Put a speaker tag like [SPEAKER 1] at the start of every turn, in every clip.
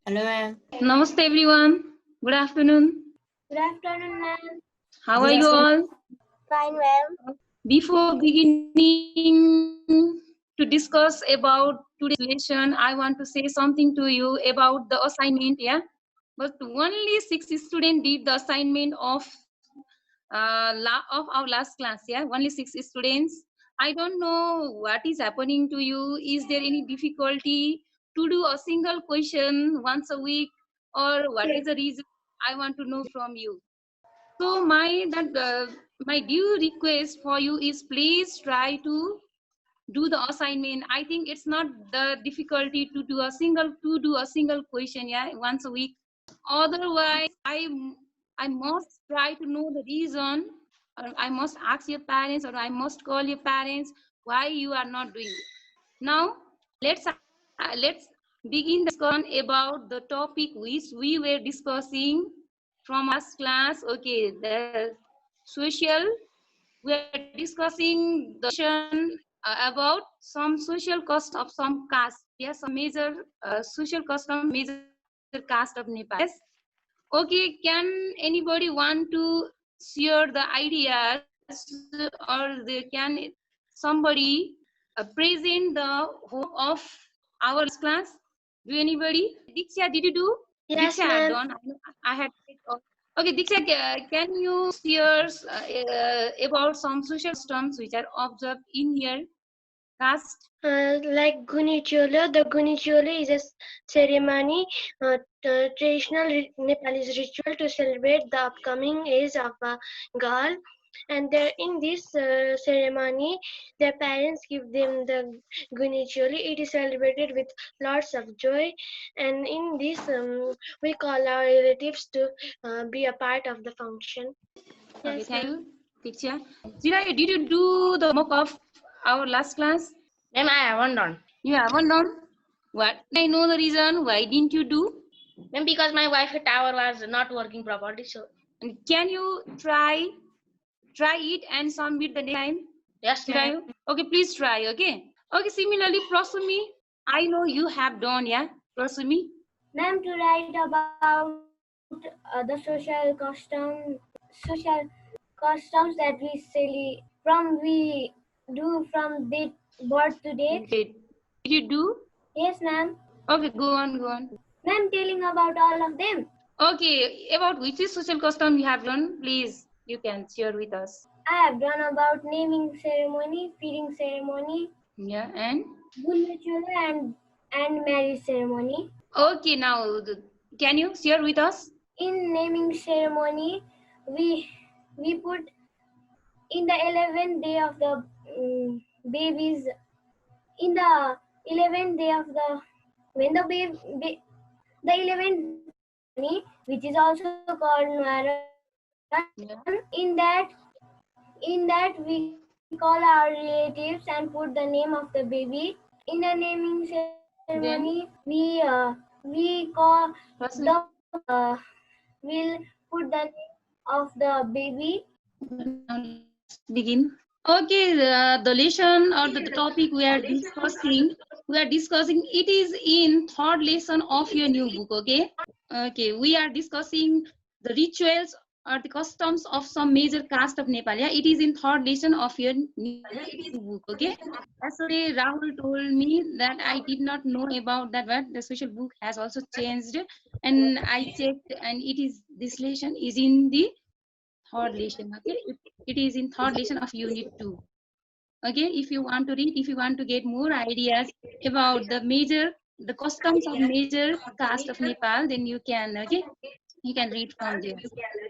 [SPEAKER 1] Hello, ma'am.
[SPEAKER 2] Namaste everyone. Good afternoon.
[SPEAKER 3] Good afternoon, ma'am.
[SPEAKER 2] How are you all?
[SPEAKER 3] Fine, ma'am.
[SPEAKER 2] Before beginning to discuss about today's lesson, I want to say something to you about the assignment. Yeah, but only 6 students did the assignment of our last class. Yeah, only 6 students. I don't know what is happening to you. Is there any difficulty to do a single question once a week, or what is the reason? I want to know from you. So my due request for you is please try to do the assignment. I think it's not the difficulty to do a single question, yeah, once a week. Otherwise, I must try to know the reason, or I must ask your parents, or I must call your parents why you are not doing it. Now let's begin the discussion about the topic which we were discussing from last class. Okay, the social. We are discussing the about some social cost of some caste. Yes, some major social custom, major caste of Nepal. Yes. Okay, can anybody want to share the ideas, or can somebody present the whole of our class? Do anybody? Diksha, did you do?
[SPEAKER 3] Yes,
[SPEAKER 2] Diksha had
[SPEAKER 3] ma'am.
[SPEAKER 2] done. I had. Okay, Diksha, can you share about some social customs which are observed in your caste?
[SPEAKER 3] Like Guni Cholo, the Guni Cholo is a ceremony, traditional Nepalese ritual to celebrate the upcoming age of a girl. And in this ceremony, their parents give them the Guni Choli. It is celebrated with lots of joy. And in this, we call our relatives to be a part of the function.
[SPEAKER 2] Okay,
[SPEAKER 3] Yes,
[SPEAKER 2] thank
[SPEAKER 3] ma'am.
[SPEAKER 2] you, Diksha. Zirai, did you do the homework of our last class?
[SPEAKER 1] Ma'am, I haven't done.
[SPEAKER 2] You haven't done? What? I know the reason. Why didn't you do?
[SPEAKER 1] Ma'am, because my Wi-Fi tower was not working properly. So
[SPEAKER 2] And can you try it and submit the next time?
[SPEAKER 1] yes, ma'am.
[SPEAKER 2] Zirai? Okay, please try. Okay. Okay. Similarly, Prasumi, I know you have done. Yeah, Prasumi.
[SPEAKER 3] Ma'am, to write about the social customs that we do from the birth to date.
[SPEAKER 2] Did you do?
[SPEAKER 3] Yes, ma'am.
[SPEAKER 2] Okay, go on, go on.
[SPEAKER 3] Ma'am, telling about all of them.
[SPEAKER 2] Okay, about which is social custom you have done, please, you can share with us.
[SPEAKER 3] I have done about naming ceremony, feeding ceremony,
[SPEAKER 2] Yeah, and?
[SPEAKER 3] ritual and marriage ceremony.
[SPEAKER 2] Okay, now, can you share with us?
[SPEAKER 3] In naming ceremony, we put in the 11th day of the baby's in the 11th day of the when the baby the 11th which is also called Nwaran.
[SPEAKER 2] Yeah.
[SPEAKER 3] In that we call our relatives and put the name of the baby. In the naming ceremony, we call the will put the name of the baby.
[SPEAKER 2] Now let's begin. Okay, the lesson or the topic we are discussing, it is in third lesson of your new book. Okay. Okay, we are discussing the rituals or the customs of some major caste of Nepal. Yeah, it is in third lesson of your new book. Okay. Yesterday, Rahul told me that I did not know about that, but the social book has also changed, and I checked, and it is this lesson is in the third lesson. Okay, it is in third lesson of unit 2. Okay, if you want to read, if you want to get more ideas about the customs of major caste of Nepal, then you can, okay, you can read from there.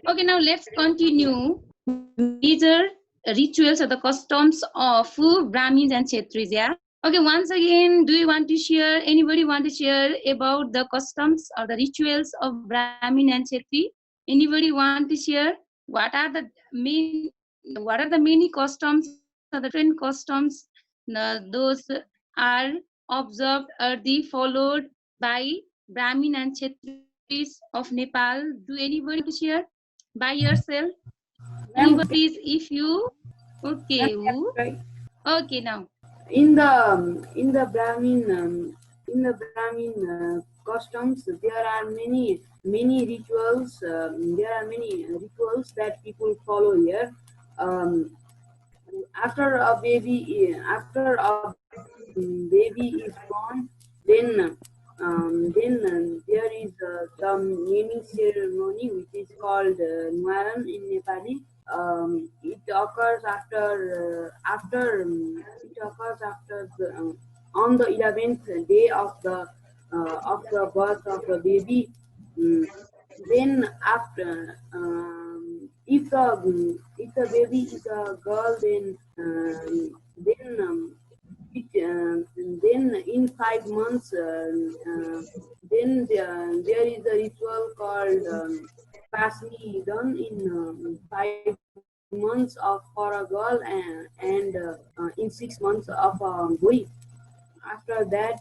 [SPEAKER 2] Okay, now let's continue major rituals or the customs of Brahmins and Kshetris. Yeah. Okay, once again, do you want to share, anybody want to share about the customs or the rituals of Brahmin and Kshetri? Anybody want to share what are the many customs or the different customs those are observed or the followed by Brahmin and Kshetris of Nepal? Do anybody want to share by yourself? Anybody, please, if you, okay, who? Okay, now.
[SPEAKER 4] In the Brahmin customs. There are many rituals. There are many rituals that people follow here. Um, after a baby, after a baby is born, then there is some naming ceremony which is called Nuaran in Nepali. It occurs it occurs after on the 11th day of the birth of the baby. Mm, then after if the baby is a girl, then in 5 months, there is a ritual called Pasni done in 5 months of for a girl, and in 6 months of a boy. After that,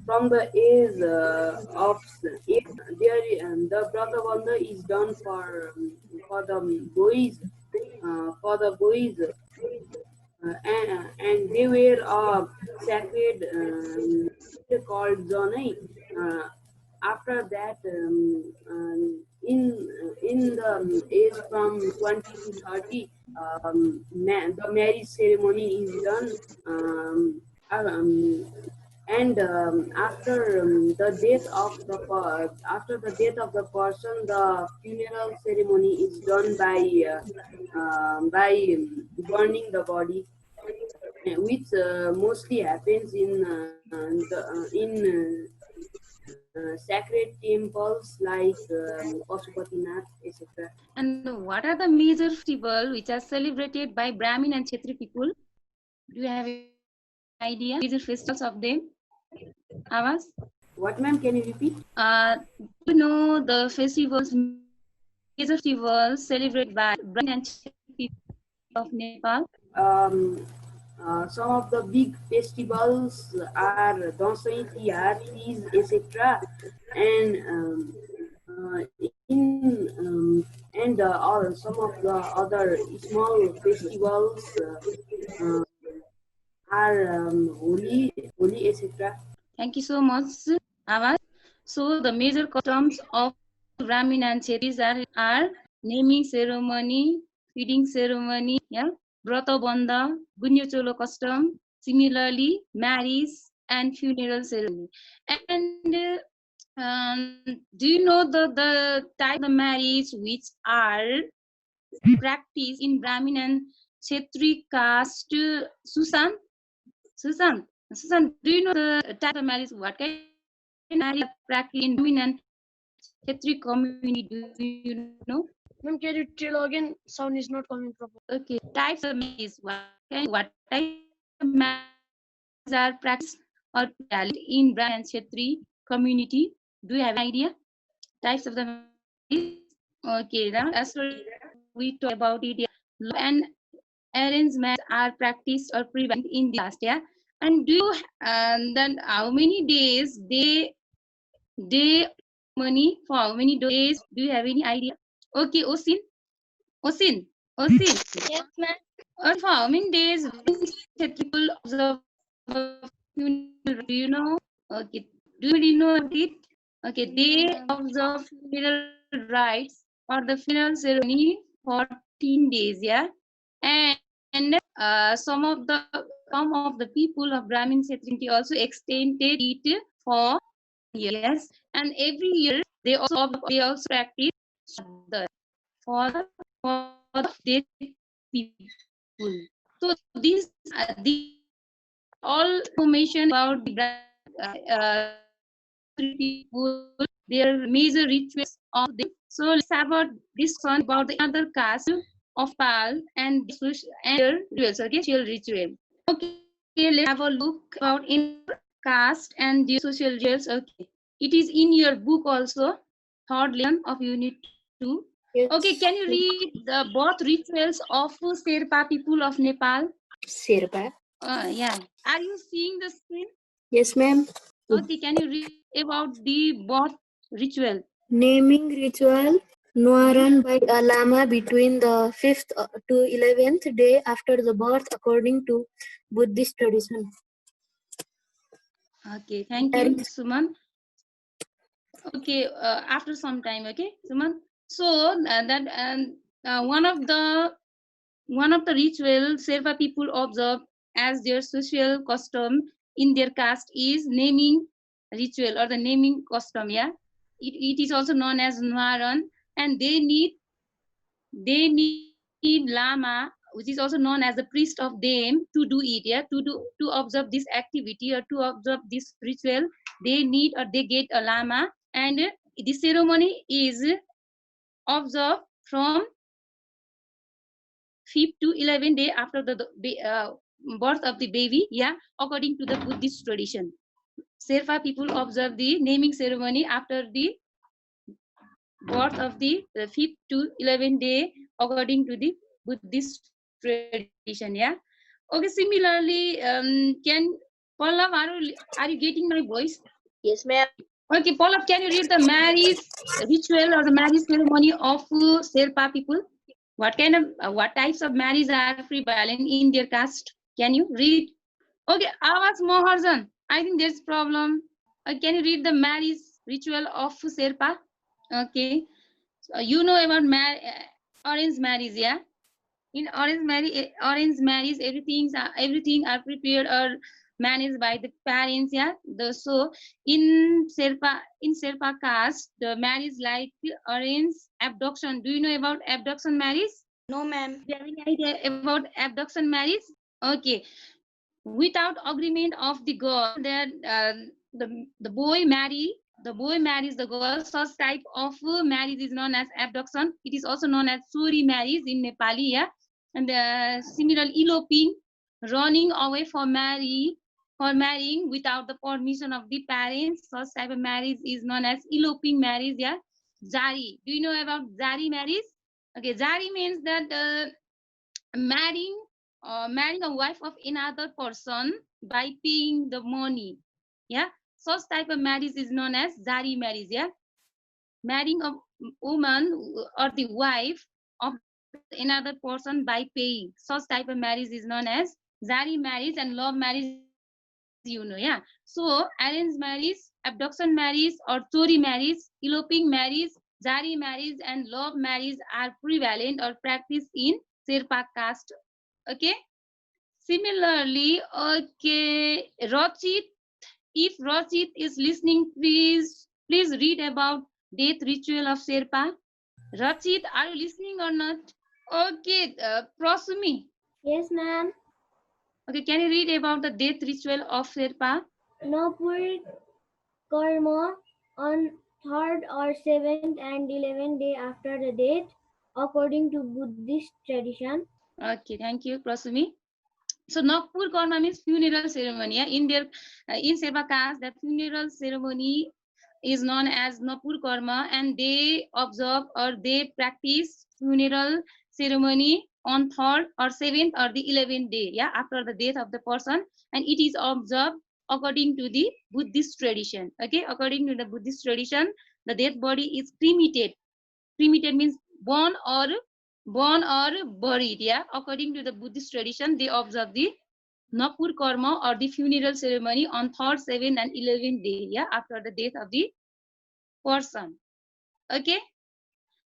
[SPEAKER 4] from the age of 8, the Bratabandha is done for the boys, and they wear a sacred called Zonai. Uh, After that, in the age from 20 to 30, the marriage ceremony is done. Um, and after after the death of the person, the funeral ceremony is done by burning the body, which mostly happens in sacred temples like Pashupatinath, etc.
[SPEAKER 2] And what are the major festivals which are celebrated by Brahmin and Kshatriya people? Do you have any idea? Major festivals of them? Avas?
[SPEAKER 4] What, ma'am? Can you repeat?
[SPEAKER 2] Do you know the festivals, major festivals celebrated by Brahmin and Kshatriya people of Nepal?
[SPEAKER 4] Some of the big festivals are Dansai, Tihar, Teej, etc. And or some of the other small festivals are Holi, etc.
[SPEAKER 2] Thank you so much, Avas. So the major customs of Brahmin and Kshatriyas are naming ceremony, feeding ceremony, yeah, Brata Bandha, Gunyo Cholo custom, similarly marriage and funeral ceremony. And do you know the type of marriage which are practiced in Brahmin and Kshatriya caste? Susan, do you know the type of marriage? What kind of marriage practice in Brahmin and Kshatriya community? Do you know?
[SPEAKER 3] Ma'am, can you tell again? Sound is not coming properly.
[SPEAKER 2] Okay, types of marriage. What type of marriage are practiced or valid in Brahmin and Kshatriya community? Do you have an idea? Types of the marriage. Okay, now as we talk about it, law and arranged marriage are practiced or prevalent in the past, yeah. And do you then how many days they money for how many days? Do you have any idea? Okay, Osin.
[SPEAKER 3] Yes, ma'am.
[SPEAKER 2] For how many days people observe funeral? Do you know? Okay, do you really know about it? Okay, they observe funeral rites or the funeral ceremony for 14 days, yeah. And some of the people of Brahmin Kshatriya also extended it for years, and every year they also practice the for the dead people. So these all information about the people, their major rituals of them. So let's have a discussion about the other caste of Pal and their rituals. Okay, social ritual. Okay, let's have a look about in caste and their social rituals. Okay, it is in your book also, third lesson of unit 2.
[SPEAKER 3] Yes.
[SPEAKER 2] Okay, can you read the birth rituals of Sherpa people of Nepal?
[SPEAKER 3] Sherpa.
[SPEAKER 2] Yeah. Are you seeing the screen?
[SPEAKER 3] Yes, ma'am.
[SPEAKER 2] Okay, can you read about the birth ritual?
[SPEAKER 3] Naming ritual Nuaran by a lama between the 5th to 11th day after the birth according to Buddhist tradition.
[SPEAKER 2] Okay, thank you, Suman. Okay, after some time, okay, Suman. So one of the ritual Sherpa people observe as their social custom in their caste is naming ritual or the naming custom. Yeah, it is also known as Nwaran, and they need lama, which is also known as the priest of them, to do it. Yeah, to observe this activity or to observe this ritual, they need or they get a lama, and the ceremony is observed from 5th to 11th day after the birth of the baby. Yeah, according to the Buddhist tradition, Sherpa people observe the naming ceremony after the birth of the 5th to 11th day according to the Buddhist tradition. Yeah. Okay. Similarly, can Pallav, are you getting my voice?
[SPEAKER 3] Yes, ma'am.
[SPEAKER 2] Okay, Pallav, can you read the marriage ritual or the marriage ceremony of Sherpa people? What kind of what types of marriage are prevalent in their caste? Can you read? Okay, Avaz Moharjan. I think there's problem. Can you read the marriage ritual of Sherpa? Okay. So you know about arranged marriage, yeah? In arranged marriage, everything are prepared or managed by the parents, yeah. So in Sherpa caste, the marriage like arranged abduction. Do you know about abduction marriage?
[SPEAKER 3] No, ma'am.
[SPEAKER 2] Do you have any idea about abduction marriage? Okay. Without agreement of the girl, that the boy marries the girl. Such type of marriage is known as abduction. It is also known as chori marriage in Nepali. Yeah, and similar eloping, running away for marrying without the permission of the parents. Such type of marriage is known as eloping marriage. Yeah, jari. Do you know about jari marriage? Okay, jari means that marrying marrying a wife of another person by paying the money. Yeah, such type of marriage is known as jari marriage. Yeah, marrying a woman or the wife of another person by paying, such type of marriage is known as jari marriage. And love marriage, you know. Yeah, so arranged marriage, abduction marriage, or chori marriage, eloping marriage, jari marriage, and love marriage are prevalent or practiced in Sherpa caste. Okay. Similarly, okay, Rachit, if Rachit is listening, please read about death ritual of Sherpa. Rachit, are you listening or not? Okay, Prosumi.
[SPEAKER 3] Yes, ma'am.
[SPEAKER 2] Okay, can you read about the death ritual of Sherpa?
[SPEAKER 3] Nopur Karma on 3rd or 7th and 11th day after the death, according to Buddhist tradition.
[SPEAKER 2] Okay, thank you, Prosumi. So Nagpur Karma means funeral ceremony. Yeah? In Sherpa caste, the funeral ceremony is known as Nagpur Karma, and they observe or they practice funeral ceremony on 3rd or 7th or the 11th day, yeah, after the death of the person, and it is observed according to the Buddhist tradition. Okay, according to the Buddhist tradition, the dead body is cremated. Cremated means born or buried. Yeah, according to the Buddhist tradition, they observe the Nagpur Karma or the funeral ceremony on 3rd, 7th, and 11th day. Yeah, after the death of the person. Okay.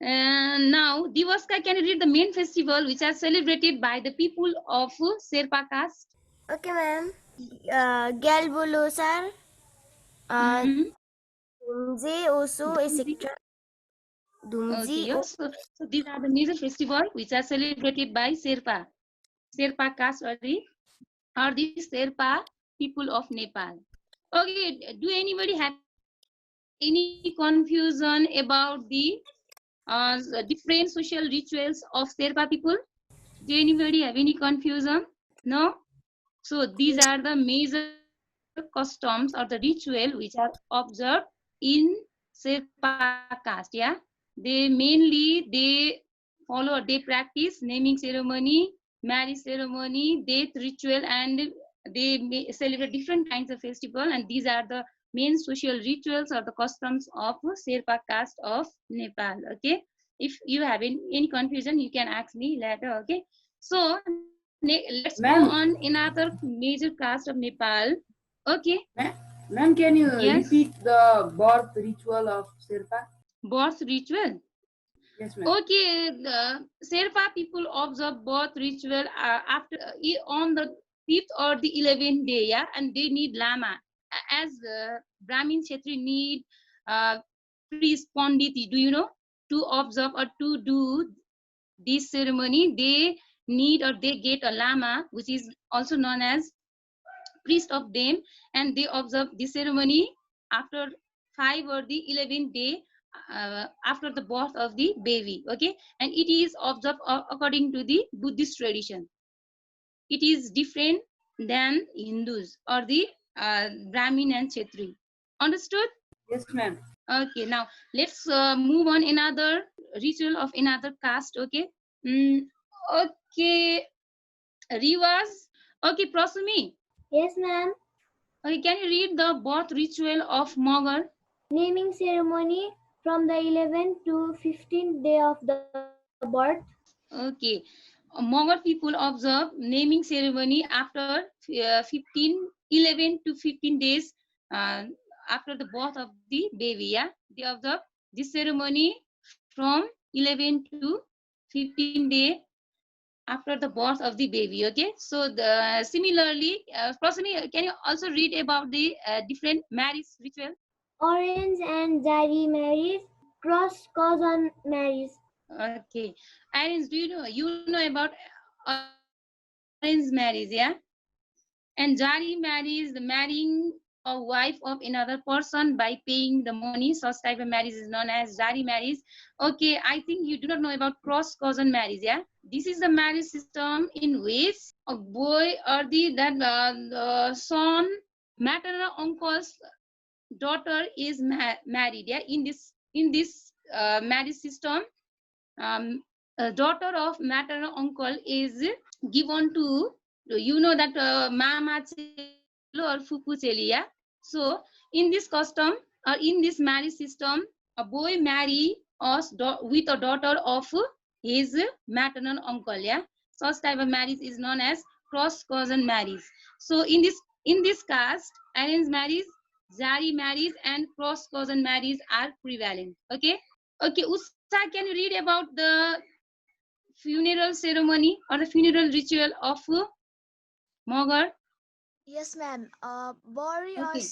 [SPEAKER 2] Now, Diwaska, can you read the main festival which are celebrated by the people of Sherpa caste?
[SPEAKER 3] Okay, ma'am. Galbolo, sir. Dumje, Osu, etc.
[SPEAKER 2] Okay, yes. So these are the major festivals which are celebrated by Sherpa caste or the Sherpa people of Nepal. Okay, do anybody have any confusion about the different social rituals of Sherpa people? Do anybody have any confusion? No? So these are the major customs or the ritual which are observed in Sherpa caste. Yeah, they follow, they practice naming ceremony, marriage ceremony, death ritual, and they celebrate different kinds of festival. And these are the main social rituals or the customs of Sherpa caste of Nepal. Okay, if you have any confusion, you can ask me later. Okay, so let's go
[SPEAKER 4] Ma'am.
[SPEAKER 2] on another major caste of Nepal. Okay.
[SPEAKER 4] Ma'am, can you
[SPEAKER 2] Yes.
[SPEAKER 4] repeat the birth ritual of Sherpa?
[SPEAKER 2] Birth ritual.
[SPEAKER 4] Yes, ma'am.
[SPEAKER 2] Okay, the Sherpa people observe birth ritual after on the 5th or the 11th day, yeah, and they need lama. As Brahmin Kshetri need priest Pandit, do you know, to observe or to do this ceremony, they need or they get a lama, which is also known as priest of them, and they observe this ceremony after 5 or the 11th day after the birth of the baby. Okay, and it is observed according to the Buddhist tradition. It is different than Hindus or the Brahmin and Kshetri. Understood?
[SPEAKER 4] Yes, ma'am.
[SPEAKER 2] Okay, now let's move on another ritual of another caste. Okay. Okay, Rivas. Okay, Prasumi.
[SPEAKER 3] Yes, ma'am.
[SPEAKER 2] Okay, can you read the birth ritual of Mogar?
[SPEAKER 3] Naming ceremony from the 11th to 15th day of the birth.
[SPEAKER 2] Okay. Mogar people observe naming ceremony after 11 to 15 days uh, after the birth of the baby. Yeah, they observe this ceremony from 11 to 15 day after the birth of the baby. Okay, so the similarly, Prasami, can you also read about the different marriage ritual?
[SPEAKER 3] Orange and Jari marriage, cross cousin marriage.
[SPEAKER 2] Okay, Irene, do you know about arranged marriage? Yeah, and Jari marriage, the marrying a wife of another person by paying the money. Such type of marriage is known as Jari marriage. Okay, I think you do not know about cross cousin marriage. Yeah, this is the marriage system in which a boy or the son, maternal uncle's daughter is married. Yeah, in this marriage system, a daughter of maternal uncle is given to, you know, that mama chelo or fupu cheli, yeah. So in this custom or in this marriage system, a boy marry us with a daughter of his maternal uncle, yeah. Such type of marriage is known as cross cousin marriage. So in this caste, arranged marriage, Jari marriage and cross cousin marriage are prevalent. Okay. Okay, Usa, can you read about the funeral ceremony or the funeral ritual of Mogar?
[SPEAKER 5] Yes, ma'am.
[SPEAKER 2] Okay.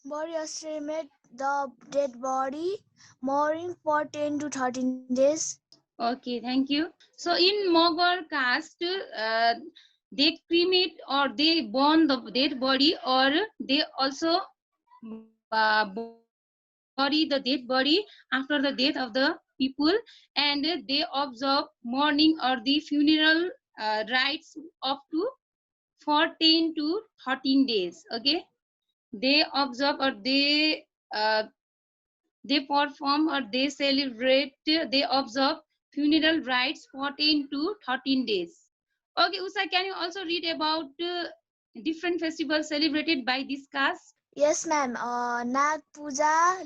[SPEAKER 5] Warriors cremate the dead body, mourning for 10 to 13 days.
[SPEAKER 2] Okay, thank you. So in Mogar caste, they cremate or they burn the dead body, or they also bury the dead body after the death of the people, and they observe mourning or the funeral rites up to 14 to 13 days. Okay, they observe or they perform or they celebrate, they observe funeral rites 14 to 13 days. Okay, Usha, can you also read about different festivals celebrated by this caste?
[SPEAKER 5] Yes, ma'am. Nag Puja,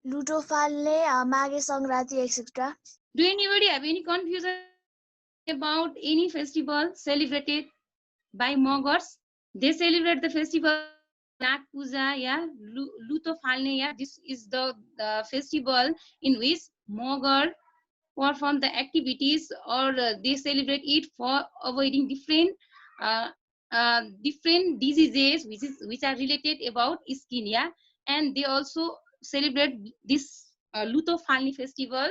[SPEAKER 5] Luto Falne, Mage Sangrati, etc.
[SPEAKER 2] Do anybody have any confusion about any festival celebrated by Mogars? They celebrate the festival Nag Puja, yeah, Luto Falne, yeah. This is the festival in which Mogar perform the activities, or they celebrate it for avoiding uh, different diseases which are related about skin, yeah. And they also celebrate this Luto Falni festival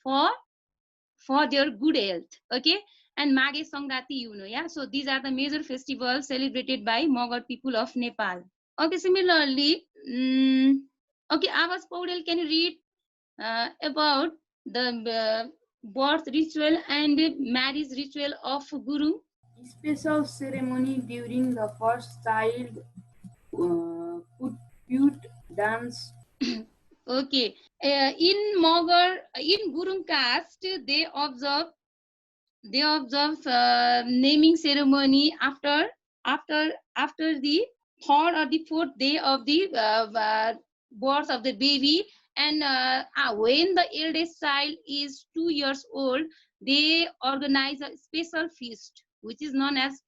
[SPEAKER 2] for their good health. Okay, and Mage Sangrati, you know, yeah. So these are the major festivals celebrated by Mogar people of Nepal. Okay, similarly, okay, Avas Paudel, can you read about the birth ritual and marriage ritual of Guru?
[SPEAKER 4] Special ceremony during the first child put dance.
[SPEAKER 2] Okay, in Mogar, in Gurung caste, they observe naming ceremony after the third or the fourth day of the birth of the baby, and when the eldest child is 2 years old, they organize a special feast which is known as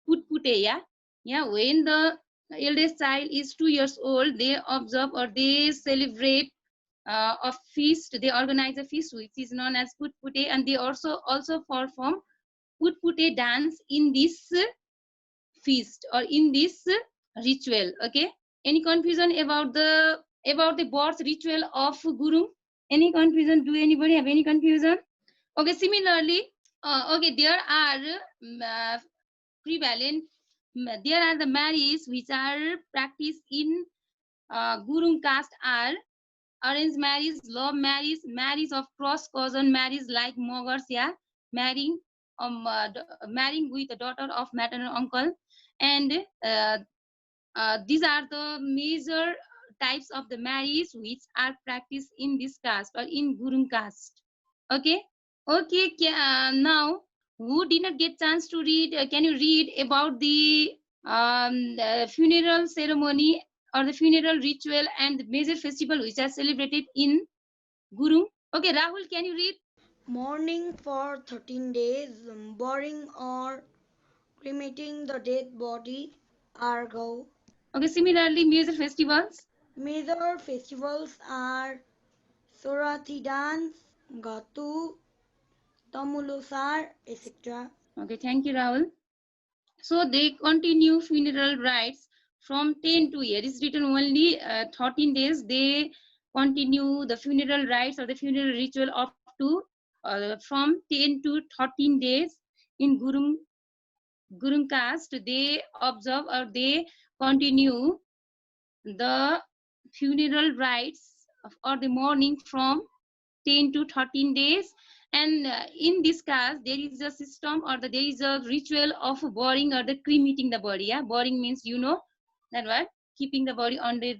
[SPEAKER 2] putputeya. Yeah, when the eldest child is 2 years old, they observe or they celebrate a feast. They organize a feast which is known as Putpute, and they also perform Putpute dance in this feast or in this ritual. Okay, any confusion about the birth ritual of Guru? Any confusion? Do anybody have any confusion? Okay, similarly, okay, there are prevalent, there are the marriages which are practiced in Gurung caste are arranged marriage, love marriage, marriage of cross cousin marriage like Mogars, yeah, marrying marrying with the daughter of maternal uncle, and these are the major types of the marriage which are practiced in this caste or in Gurung caste. Okay, okay. Now, who did not get chance to read? Can you read about the funeral ceremony or the funeral ritual and the major festival which are celebrated in Gurung? Okay, Rahul, can you read?
[SPEAKER 6] Mourning for 13 days, burying or cremating the dead body, Argo.
[SPEAKER 2] Okay, similarly, major festivals.
[SPEAKER 6] Major festivals are Sorathi dance, Gatu, Tamulusar, etc.
[SPEAKER 2] Okay, thank you, Rahul. So they continue funeral rites from 10 to here is written only 13 days. They continue the funeral rites or the funeral ritual up to from 10 to 13 days in Gurung caste. They observe or they continue the funeral rites or the mourning from 10 to 13 days. And in this case, there is a system or there is a ritual of burying or the cremating the body. Yeah, burying means you know that what, keeping the body under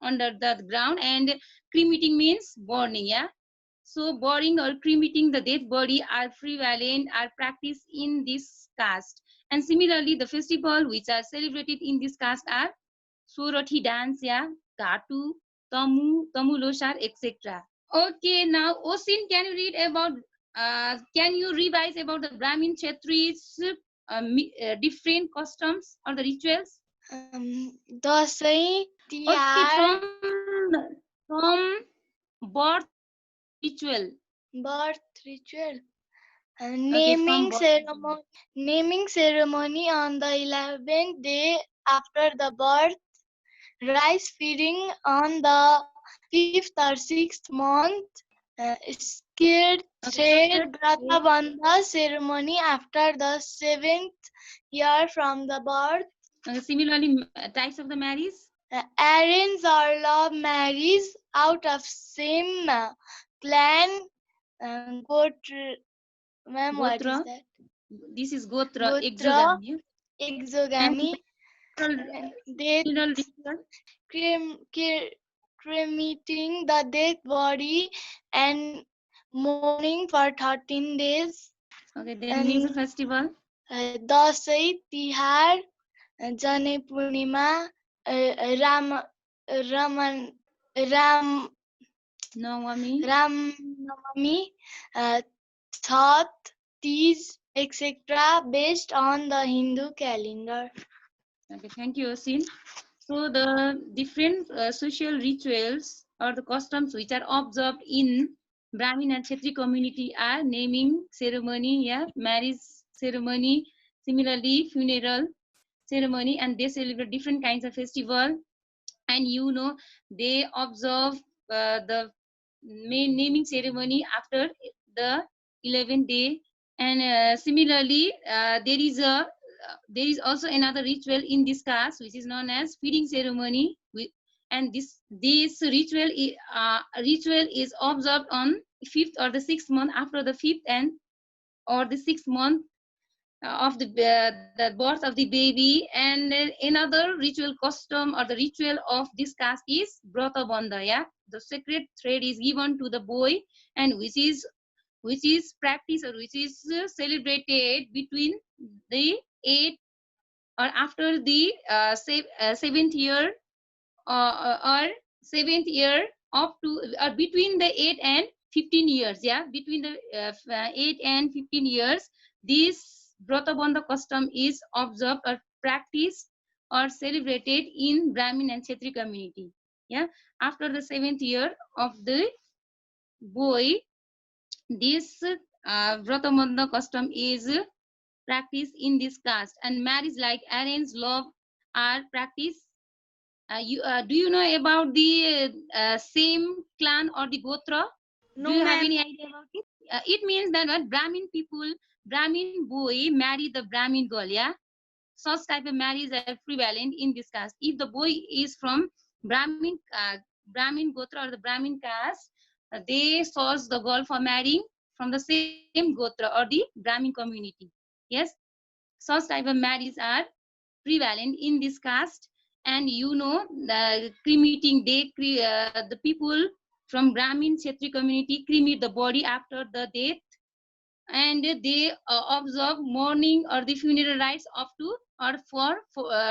[SPEAKER 2] the ground, and cremating means burning. Yeah, so burying or cremating the dead body are prevalent, are practiced in this caste. And similarly, the festival which are celebrated in this caste are Sorathi dance, yeah, Katu, Tamu Losar, etc. Okay, now Osin, can you read about? Can you revise about the Brahmin Kshatriyas different customs or the rituals?
[SPEAKER 5] Dashain
[SPEAKER 2] Okay,
[SPEAKER 5] Tihar
[SPEAKER 2] from birth ritual.
[SPEAKER 5] birth ritual
[SPEAKER 2] Okay, from birth ritual.
[SPEAKER 5] naming ceremony on the 11th day after the birth, rice feeding on the 5th or 6th month, scared thread Brata Bandha ceremony after the 7th year from the birth,
[SPEAKER 2] Similarly, types of the marriage.
[SPEAKER 5] arrange or love marriage out of same clan, Gotra. Ma'am, what is
[SPEAKER 2] Gotra.
[SPEAKER 5] that?
[SPEAKER 2] This is Gotra,
[SPEAKER 5] Gotra,
[SPEAKER 2] exogamy.
[SPEAKER 5] exogamy,
[SPEAKER 2] And
[SPEAKER 5] death,
[SPEAKER 2] funeral ritual.
[SPEAKER 5] cremating the dead body and mourning for 13 days.
[SPEAKER 2] Okay, then
[SPEAKER 5] And
[SPEAKER 2] major festival.
[SPEAKER 5] Dashain Tihar, जनै पूर्णिमा, Ram Raman Ram
[SPEAKER 2] Navami.
[SPEAKER 5] Ramnavami, Chhath, Teej, etc. based on the Hindu calendar.
[SPEAKER 2] Okay, thank you, Osin. So the different social rituals or the customs which are observed in Brahmin and Kshatriya community are naming ceremony, yeah, marriage ceremony, similarly funeral ceremony, and they celebrate different kinds of festival. And you know they observe the main naming ceremony after the 11th day. And similarly, there is also another ritual in this caste which is known as feeding ceremony. And this ritual is observed on 5th or the 6th month after the 5th and or the 6th month of the birth of the baby. And another ritual custom or the ritual of this caste is Brata Bandha. Yeah, the sacred thread is given to the boy, and which is practiced or which is celebrated between the 8th or after the 7th year or 7th year up to or between the 8 and 15 years. Yeah, between the 8 and 15 years, this Brata Bandha custom is observed or practiced or celebrated in Brahmin and Kshatriya community. Yeah, after the 7th year of the boy, this Vratamandha custom is practiced in this caste, and marriage like arranged love are practiced. Do you know about the same clan or the gotra?
[SPEAKER 6] No,
[SPEAKER 2] Do you have
[SPEAKER 6] ma'am.
[SPEAKER 2] any idea about it? It means that what Brahmin people, Brahmin boy marry the Brahmin girl, yeah? Such type of marriage are prevalent in this caste. If the boy is from Brahmin gotra or the Brahmin caste, they source the girl for marrying from the same gotra or the Brahmin community. Yes, such type of marriages are prevalent in this caste. And you know, the cremating, the people from Brahmin Kshatriya community cremate the body after the death, and they observe mourning or the funeral rites up to or for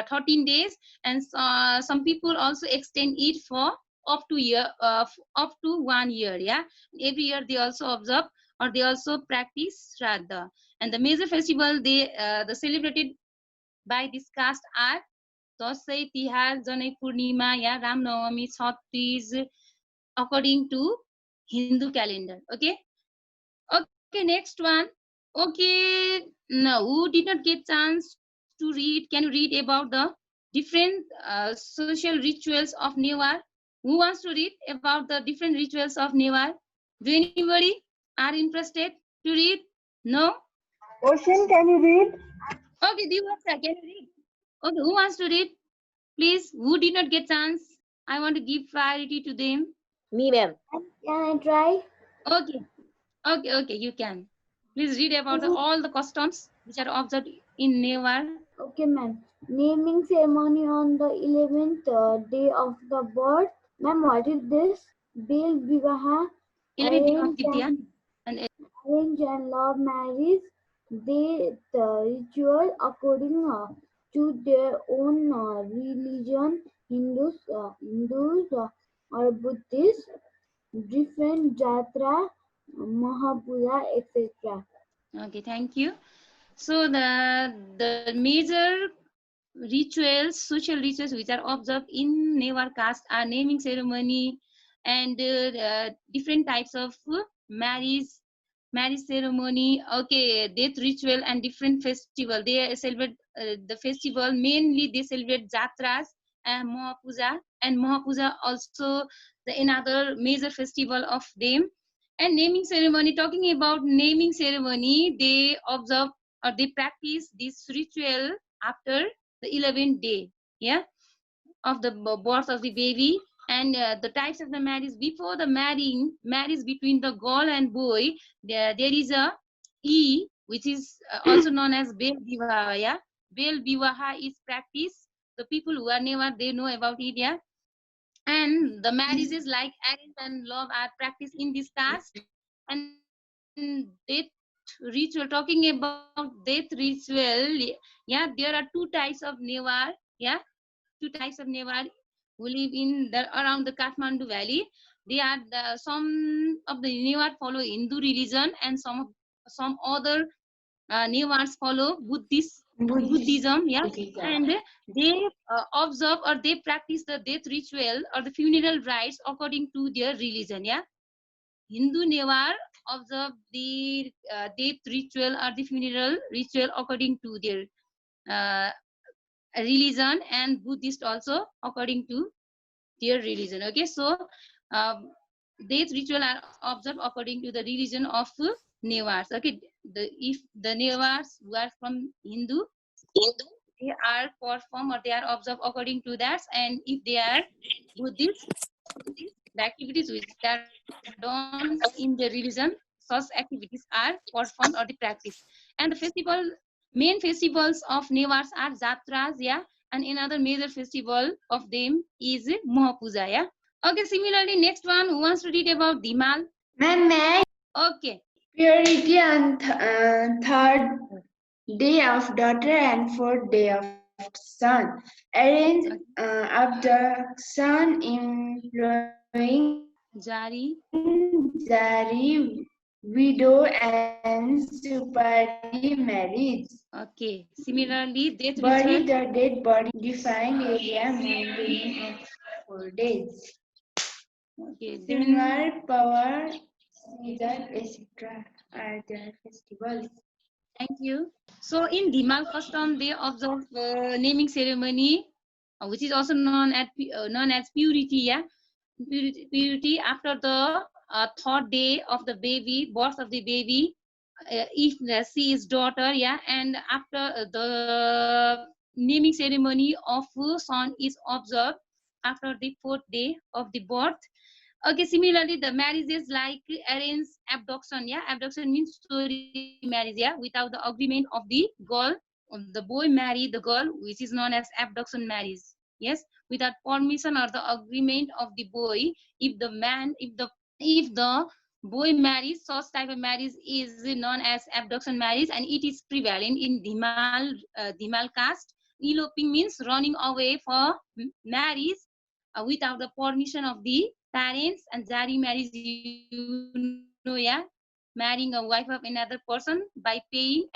[SPEAKER 2] 13 days, and some people also extend it for up to 1 year. Yeah, every year they also observe or they also practice Shraddha. And the major festival the celebrated by this caste are Dasai, Tihar, Janai Purnima, yeah, Ram Navami, Chhat Teej, according to Hindu calendar. Okay. Okay, next one. Okay, now who did not get chance to read? Can you read about the different social rituals of Newar? Who wants to read about the different rituals of Newar? Do anybody are interested to read? No?
[SPEAKER 7] Ocean, can you read?
[SPEAKER 2] Okay, Diwasa, can you read? Okay, who wants to read? Please, who did not get chance? I want to give priority to them.
[SPEAKER 7] Me, ma'am.
[SPEAKER 8] Can I try?
[SPEAKER 2] Okay, okay, you can. Please read about all the customs which are observed in Newar.
[SPEAKER 8] Okay, ma'am. Naming ceremony on the 11th day of the birth. Ma'am, what is this? Bel Vivaha,
[SPEAKER 2] 11th day of Vidya. And
[SPEAKER 8] arrange and love marriage. They ritual according to their own religion, Hindus or Buddhists, different jatra, Mahapuja, etc.
[SPEAKER 2] okay, thank you. So the major rituals, social rituals which are observed in Newar caste are naming ceremony and different types of marriage ceremony. Okay, death ritual and different festival. They celebrate the festival. Mainly they celebrate jatras and Mahapuja also the another major festival of them. And naming ceremony, talking about naming ceremony, they observe or they practice this ritual after the 11th day, yeah, of the birth of the baby. And the types of the marriage before the marriage between the girl and boy, there is a which is also known as Bel Vivaha. Yeah, Bel Vivaha is practiced. The people who are never they know about it. Yeah, and the marriages like arranged and love are practiced in this caste. And death ritual, talking about death ritual, yeah, there are two types of Newar. Yeah, two types of Newar who live in around the Kathmandu Valley. They are some of the Newar follow Hindu religion, and some other Newars follow Buddhism. Yeah, and they observe or they practice the death ritual or the funeral rites according to their religion. Yeah, Hindu Newar observe the death ritual or the funeral ritual according to their uh, religion, and Buddhist also according to their religion. Okay, so death ritual are observed according to the religion of Newars. Okay, if the Newars who are from Hindu, they are performed or they are observed according to that, and if they are Buddhist, the activities which are done in the religion, such activities are performed or the practice. And the main festivals of Newars are Jatras, yeah, and another major festival of them is Mahapuja, yeah. Okay, similarly, next one, who wants to read about Dimal?
[SPEAKER 7] Ma'am,
[SPEAKER 2] Okay,
[SPEAKER 7] purity on third day of daughter and fourth day of son. Arrange abduction, employing
[SPEAKER 2] Jari,
[SPEAKER 7] Jari widow and supari marriage.
[SPEAKER 2] Okay. Similarly, death
[SPEAKER 7] Bury
[SPEAKER 2] ritual.
[SPEAKER 7] the dead body defined area maintaining of 4 days.
[SPEAKER 2] Okay. Then
[SPEAKER 7] Similar power, season, etc. are their festivals.
[SPEAKER 2] thank you. So in Dhimal custom, they observe naming ceremony, which is also known as purity. Yeah, purity after the third day of the baby, birth of the baby. If she is daughter, yeah, and after the naming ceremony of son is observed after the fourth day of the birth. Okay, similarly, the marriages like arranged abduction. Yeah, abduction means story marriage. Yeah, without the agreement of the girl, the boy marry the girl, which is known as abduction marriage. Yes, without permission or the agreement of the boy. If the boy marries, such type of marriage is known as abduction marriage, and it is prevalent in Dhimal caste. Eloping means running away for marriage without the permission of the parents, and jari marriage, yeah, marrying a wife of another person by paying